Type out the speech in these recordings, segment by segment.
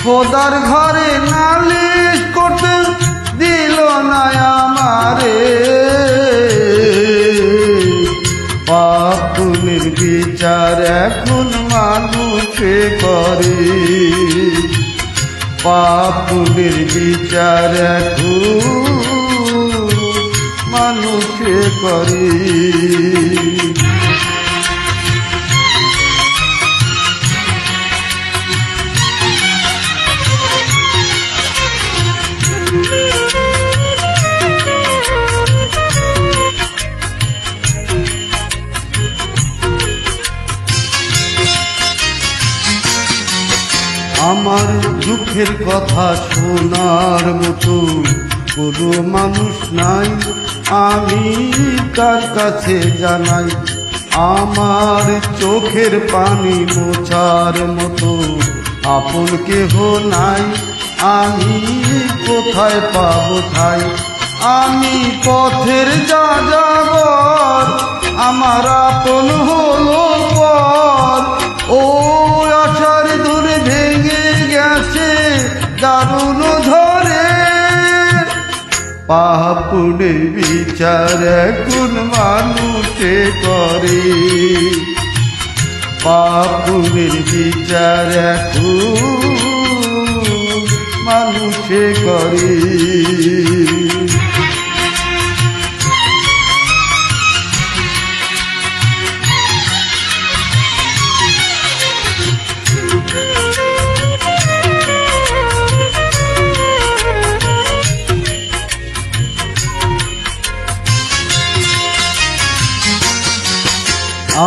খোদার ঘরে নালিশ করতে দিল না আমারে, পাপ পুণ্যের বিচার এখন মানুষে করে, পাপ পুণ্যের বিচার এখন মানুষে করে। আমার দুঃখের কথা শোনার মতো কোনো মানুষ নাই, আমি তার কাছে জানাই। আমার চোখের পানি মোছার মতো আপন কেহ নাই, আমি কোথায় পাবো ঠাই। আমি পথের যাযাবর, আমার আপন হলো পর, ও আশার দূর ভেঙে গেছে দারুণ ধরে। পাপ পুণ্যের বিচার এখন মানুষে করে, পাপ পুণ্যের বিচার এখন মানুষে করে।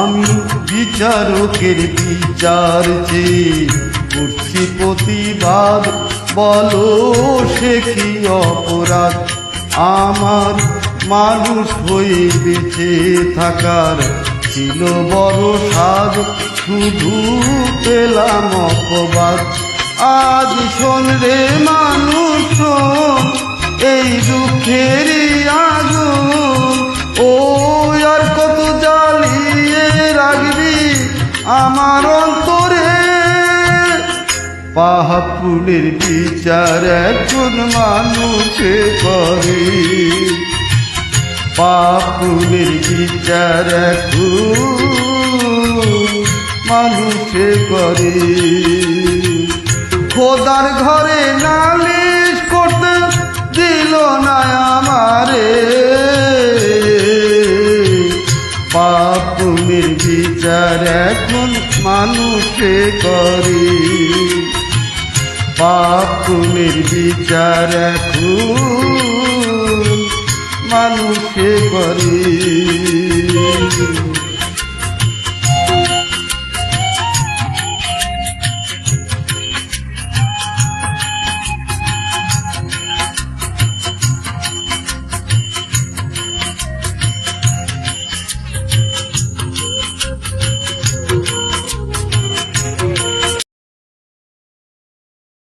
আমি বিচারকের বিচার চেয়ে করছি প্রতিবাদ, বলো সে কি অপরাধ। আমার মানুষ হয়ে বেঁচে থাকার ছিল বড় স্বাদ, শুধু পেলাম অপবাদ। আজ শোন রে মানুষ শোন, এই দুঃখেরই আগুন, ও আর কত জ্বালিয়ে রাখবি আমার অন্তরে। পাপ পুণ্যের বিচার এখন মানুষে করে, পাপ পুণ্যের বিচার এখন মানুষে করে। খোদার ঘরে নালিশ করতে দিল না আমারে, পাপ পুণ্যের বিচার এখন মানুষে করে, পাপ পুণ্যের বিচার এখন মানুষে করে।